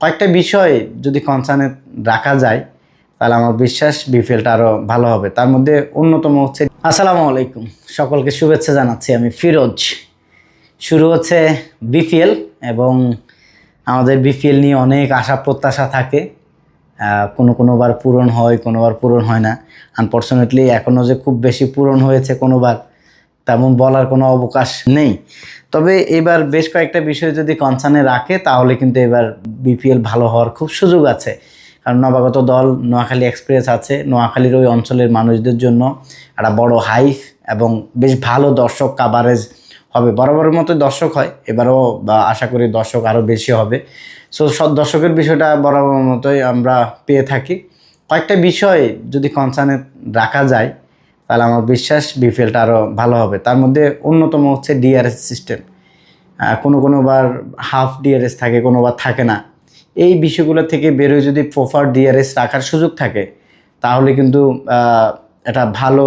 কয়েকটা বিষয় যদি কনসার্নে রাখা যায় তাহলে আমার বিশ্বাস বিপিএলটা আরও ভালো হবে। তার মধ্যে অন্যতম হচ্ছে, আসসালামু আলাইকুম, সকলকে শুভেচ্ছা জানাচ্ছি। আমি ফিরোজ। শুরু হচ্ছে বিপিএল এবং আমাদের বিপিএল নিয়ে অনেক আশা প্রত্যাশা থাকে। কোনোবার পূরণ হয়, কোনোবার পূরণ হয় না। আনফর্চুনেটলি এখনও যে খুব বেশি পূরণ হয়েছে কোনোবার, তেমন বলার কোনো অবকাশ নেই। তবে এবার বেশ কয়েকটা বিষয় যদি কনসার্নে রাখে তাহলে কিন্তু এবার বিপিএল ভালো হওয়ার খুব সুযোগ আছে। কারণ নবাগত দল নোয়াখালী এক্সপ্রেস আছে, নোয়াখালীর ওই অঞ্চলের মানুষদের জন্য একটা বড় হাইপ এবং বেশ ভালো দর্শক কাভারেজ হবে। বরাবরের মতো দর্শক হয়, এবারও আশা করি দর্শক আরও বেশি হবে। সো সব দর্শকের বিষয়টা বরাবর মতোই আমরা পেয়ে থাকি। কয়েকটা বিষয় যদি কনসার্নে রাখা যায় তাহলে আমার বিশ্বাস বিপিএলটা আরও ভালো হবে। তার মধ্যে অন্যতম হচ্ছে ডিআরএস সিস্টেম। কোনোবার হাফ ডিআরএস থাকে, কোনোবার থাকে না। এই বিষয়গুলো থেকে বেরোয় যদি প্রপার ডিআরএস রাখার সুযোগ থাকে তাহলে কিন্তু এটা ভালো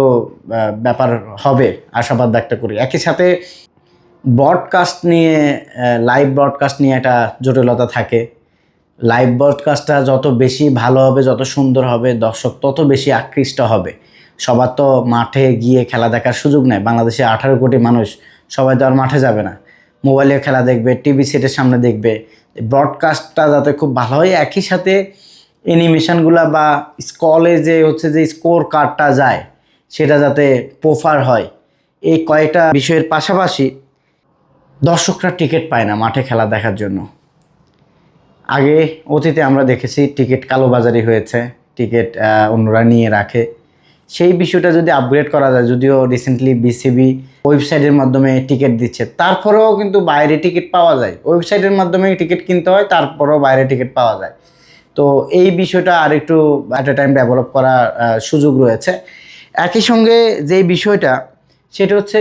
ব্যাপার হবে, আশাবাদ ব্যক্ত করি। একই সাথে ব্রডকাস্ট নিয়ে, লাইভ ব্রডকাস্ট নিয়ে একটা জটিলতা থাকে। লাইভ ব্রডকাস্টটা যত বেশি ভালো হবে, যত সুন্দর হবে, দর্শক তত বেশি আকৃষ্ট হবে। সবার তো মাঠে গিয়ে খেলা দেখার সুযোগ নেই। বাংলাদেশে 18 কোটি মানুষ, সবাই তো আর মাঠে যাবে না, মোবাইলে খেলা দেখবে, টিভি সেটের সামনে দেখবে। ব্রডকাস্টটা যাতে খুব ভালো হয়, একই সাথে অ্যানিমেশনগুলো বা স্কলে যে হচ্ছে যে স্কোর কার্ডটা যায় সেটা যাতে প্রপার হয়। এই কয়েকটা বিষয়ের পাশাপাশি দর্শকরা টিকিট পায় না মাঠে খেলা দেখার জন্য। আগে অতীতে আমরা দেখেছি টিকিট কালোবাজারি হয়েছে, টিকিট অন্যরা নিয়ে রাখে। সেই বিষয়টা যদি আপগ্রেড করা যায়, যদিও রিসেন্টলি বিসিবি ওয়েবসাইটের মাধ্যমে টিকিট দিচ্ছে, তারপরেও কিন্তু বাইরে টিকিট পাওয়া যায়। ওয়েবসাইটের মাধ্যমে টিকিট কিনতে হয়, তারপরেও বাইরে টিকিট পাওয়া যায়। তো এই বিষয়টা আরেকটু অ্যাট এ টাইম ডেভেলপ করার সুযোগ রয়েছে। একই সঙ্গে যে বিষয়টা সেটা হচ্ছে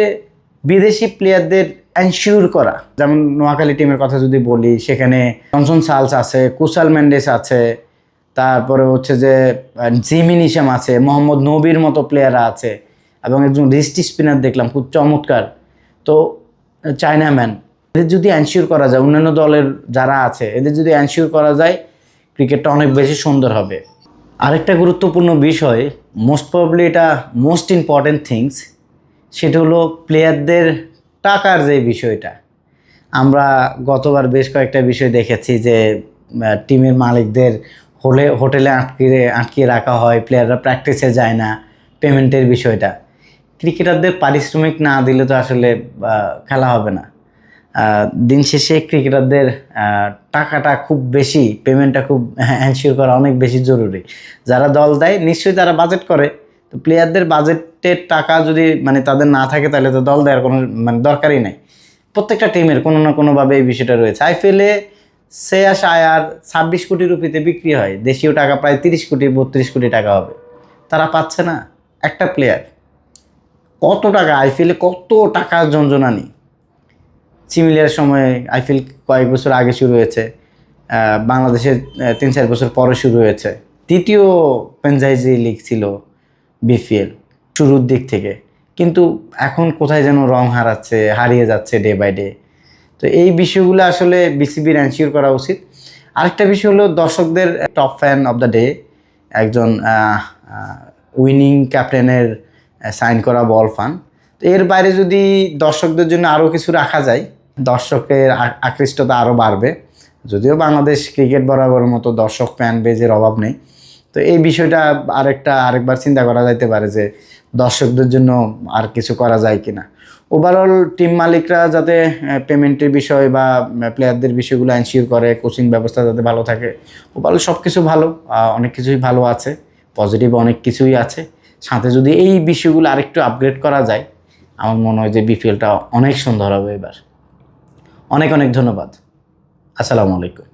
বিদেশি প্লেয়ারদের এনশিওর করা। যেমন নোয়াখালী টিমের কথা যদি বলি, সেখানে জনসন সালস আছে, কুশাল মেন্ডেস আছে, তারপরে হচ্ছে যে জিমি নিশাম আছে, মোহাম্মদ নবীর মতো প্লেয়াররা আছে এবং একজন রিস্টি স্পিনার দেখলাম খুব চমৎকার। তো চায়নাম্যান, এদের যদি এনশিওর করা যায়, অন্যান্য দলের যারা আছে এদের যদি এনশিওর করা যায়, ক্রিকেটটা অনেক বেশি সুন্দর হবে। আরেকটা গুরুত্বপূর্ণ বিষয়, মোস্ট প্রবাবলি এটা মোস্ট ইম্পর্টেন্ট থিংস, সেটা হলো প্লেয়ারদের টাকার যে বিষয়টা। আমরা গতবার বেশ কয়েকটা বিষয় দেখেছি যে টিমের মালিকদের হোটেলে আটকিয়ে রাখা হয়, প্লেয়াররা প্র্যাকটিসে যায় না, পেমেন্টের বিষয়টা। ক্রিকেটারদের পারিশ্রমিক না দিলে তো আসলে খেলা হবে না। দিন শেষে ক্রিকেটারদের টাকাটা খুব বেশি, পেমেন্টটা খুব এনশিওর করা অনেক বেশি জরুরি। যারা দল দেয় নিশ্চয়ই তারা বাজেট করে, তো প্লেয়ারদের বাজেটের টাকা যদি তাদের না থাকে তাহলে তো দল দেওয়ার কোনো দরকারই নেই। প্রত্যেকটা টিমের কোনো না কোনোভাবে এই বিষয়টা রয়েছে। আইপিএলে শ্রেয়াস আয়ার 26 কোটি রুপিতে বিক্রি হয়, দেশীয় টাকা প্রায় 30 কোটি 32 কোটি টাকা হবে। তারা পাচ্ছে না একটা প্লেয়ার। কত টাকা আইপিএলে, কত টাকা জঞ্জনানি। সিমিলার সময়ে আইপিএল কয়েক বছর আগে শুরু হয়েছে, বাংলাদেশের 3-4 বছর পরে শুরু হয়েছে। তৃতীয় ফ্র্যাঞ্চাইজি লিগ ছিল বিপিএল শুরুর দিক থেকে, কিন্তু এখন কোথায় যেন রং হারিয়ে যাচ্ছে ডে বাই ডে। তো এই বিষয়গুলো আসলে বিসিবির এনশিওর করা উচিত। আরেকটা বিষয় হলো দর্শকদের top fan of the day, একজন উইনিং ক্যাপ্টেনের সাইন করা বল ফান। তো এর বাইরে যদি দর্শকদের জন্য আরও কিছু রাখা যায়, দর্শকের আকৃষ্টতা আরও বাড়বে। যদিও বাংলাদেশ ক্রিকেট বরাবর মতো দর্শক ফ্যান বেজের অভাব নেই, তো এই বিষয়টা আরেকবার চিন্তা করা যাইতে পারে যে দর্শকদের জন্য আর কিছু করা যায় কিনা। ওভারঅল টিম মালিকরা যাতে পেমেন্টের বিষয় বা প্লেয়ারদের বিষয়গুলো এনশিওর করে, কোচিং ব্যবস্থা যাতে ভালো থাকে, ওভারঅল সব কিছু ভালো, অনেক কিছুই ভালো আছে, পজিটিভ অনেক কিছুই আছে। সাথে যদি এই বিষয়গুলো আরেকটু আপগ্রেড করা যায়, আমার মনে হয় যে বিপিএলটা অনেক সুন্দর হবে এবার। অনেক ধন্যবাদ। আসসালামু আলাইকুম।